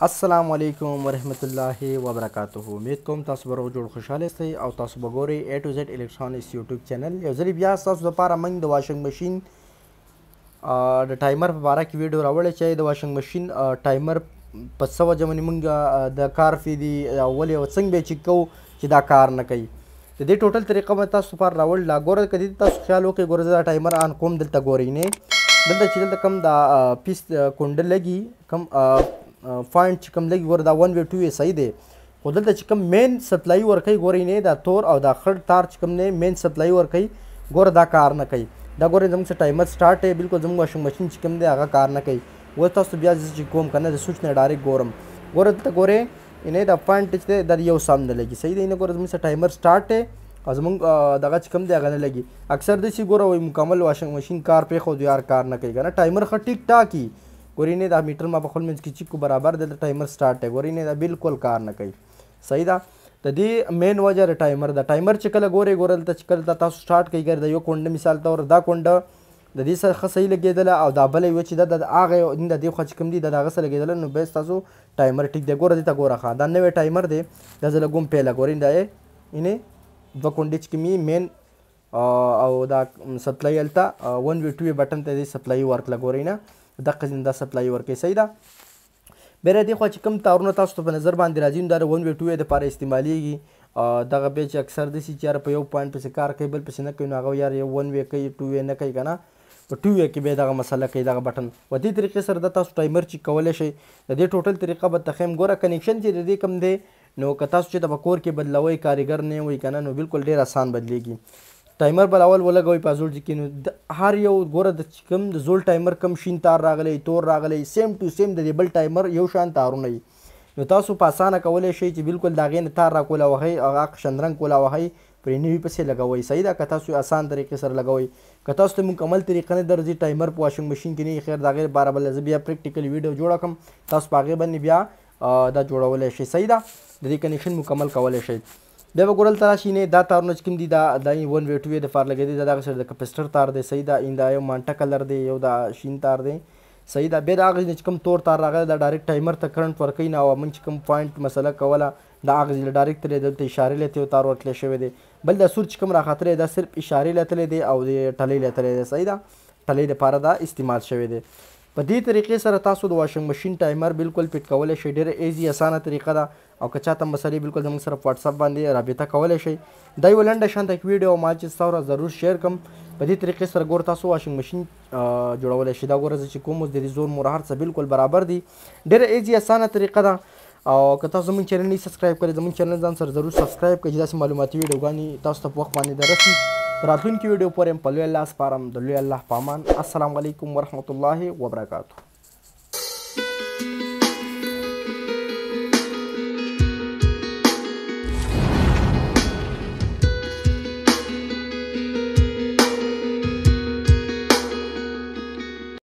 السلام علیکم ورحمت الله وبرکاته. امید کوم تاسو به جوړ خوشاله سئ او تاسو به ګورئ A to Z الیکټرانکس یوټیوب چینل. یو ځل بیا تاسو لپاره موږ د واشنګ ماشین د ټایمر په اړه کې ویډیو راوړی چې د واشنګ ماشین ټایمر په څه وجه باندې موږ د کار فیدي اول یو څنګه به چیک کوو چې دا کار نه کوي. د دې ټوټل طریقه به تاسو لپاره راوړل. لا ګوره که دې تاسو خیال وکړئ ګوره زه دا ټایمر آن کوم دلته ګورئ نه دلته چې دلته کوم دا پیس کونډه لګي کوم پوینټ چې کوم لګي ګوره دا 1 وی 2 وی صحیح دی خو دلته چې کوم مین سپلای ورکوي ګورئ نه دا تور او دا خړ تار چې کوم نه مین سپلای ورکوي ګوره دا کار نه کوي. دا ګورئ زموږ ټایمر سټارټ دی بالکل زموږ واشنګ ماشین چې کوم دی هغه کار نه کوي. اوس تاسو بیا چې کوم کنه د سوچ نه ډایرکټ ګورم ګوره دلته ګورئ اینې دا پوینټ چې دی دا یو سم نه لګي صحیح دی. نه ګوره زموږ ټایمر سټارټ دی او زموږ دغه چې کوم دی هغه نه لګي. اکثر داسې ګوره وایي مکمل واشنګ ماشین کار پرېښود یار کار نه کوي که نه ټایمر ښه ټیک ټاک وي ګورئ نه دا میټر ما په خپل منځ کې چیک کو برابر دی د ټایمر سټارټ دی ګورئ نه دا بالکل کار نه کوي صحیح ده. د دې مین وجه د ټایمر د ټایمر چې کله ګورئ ګوره دلته چې کله تاسو سټارټ کوئ ګر د یو کونډه مثال طور دا کونډه د دې سره ښه صحیح لګېدله او دا بله یوه چې ده د هغه د دې خوا چې کوم دي د هغه سره لګېدله نو بیا ستاسو ټایمر ټیک دی. ګوره دې ته ګوره ښه دا نوی ټایمر دی دا زه لږ هم پیله ګورئ دا یې دوه کونډې چې کوم مین او دا سپلای هلته 1 وی 2 وی بټن ته دې سپلای ورکړه ګورئ نه دقه دا سپلای ورکوي صحیح ده. بیا دې خوا چې کوم تارونه تاسو ته په نظر باندې راځي نو دا د 1 وی 2 وی دپاره استعمالیږي. دغه بیا چې اکثر داسې چې یاره په یو پوینټ پسې کار کوي بل پسې نه کوي نو هغه یار یو 1 وی کوي 2 وی نه کوي که نه په 2 وی کې بیا دغه مسله کوي دغه بټن. په دې طریقې سره د تاسو ټایمر چیک کولی شئ. د دې ټوټل طریقه به تخیم ګوره کنیکشن چې د دې کوم دی نو که تاسو چې د په کور کې بدلوئ کاریګر نه وي که نه نو بالکل ډېر اسان بدلیږي. ټایمر به اول ولګوئ په زوړ کې نو هر یو ګوره د کوم د زوړ ټایمر کم شین تار راغلی تور راغلی سیم ټو سیم د دې بل ټایمر یو شان تارونه وي نو تاسو په اسانه کولی شئ چې بالکل د هغې نه تار راکوله وهئ هغه قشندرنګ کوله وهئ پرې نوي پسې لګوئ صحیح ده. که تاسو اسان طریقې سره لګوئ که تاسو ته مکمل طریقه نه درځي ټایمر په واشنګ ماشین کې نه خیر د هغې لپاره بله زه بیا پریکټیکل ویډیو جوړه کړم تاسو په هغې باندې بیا دا جوړولی شئ صحیح ده. د دې کنیکشن مکمل کولی شئ. بیا به ګورل ته راشي نه دا تارونه چې کوم دي دا 1 وی 2 وی دپاره لګېدي دا دغه سره د کپسټر تار دی صحیح ده. دا یو مانټه کلر دی یو دا شین تار دی صحیح ده. بیا د هغه چې کوم تور تار راغلی دا ډایرکټ ټایمر ته کرنټ ورکوي نه او موږ چې کوم پوینټ مسله کوله د هغه ځای ډایرکټ تللی دلته اشارې له یو تار ورتلی شوی دی. بل دا سور چې کوم راختلی دا صرف اشارې له تللی دی او د ټلۍ له تللی دی صحیح ده. ټلۍ دپاره دا استعمال شوی دی. په دې طریقې سره تاسو د واشنګ ماشین ټایمر بالکل فټ کولی شئ. ډېره ایزي اسانه طریقه ده او که چاته مسلې بالکل زموږ سره په واتساپ باندې رابطه کولی شئ. دا یوه لنډه شانته ویډیو ما چې ستا ضرور شیر کړم. په دې طریقې سره ګوره تاسو واشنګ ماشین جوړولی شئ. دا ګوره زه چې کوم اوس د دې زور مور هر څه بالکل برابر دي. ډېره ایزي اسانه طریقه ده او که تاسو زموږ چینل نه سبسکرایب کړئ زموږ چینل ځان سره ضرور سبسکرایب کړئ چې داسې معلوماتي ویډیوګانې تاسو ته په وخت باندې دررسي. راتلونکي ویډیو پورې په لوی الله سپارم. د لوی الله په امان. السلام علیکم ورحمت الله وبرکاتو.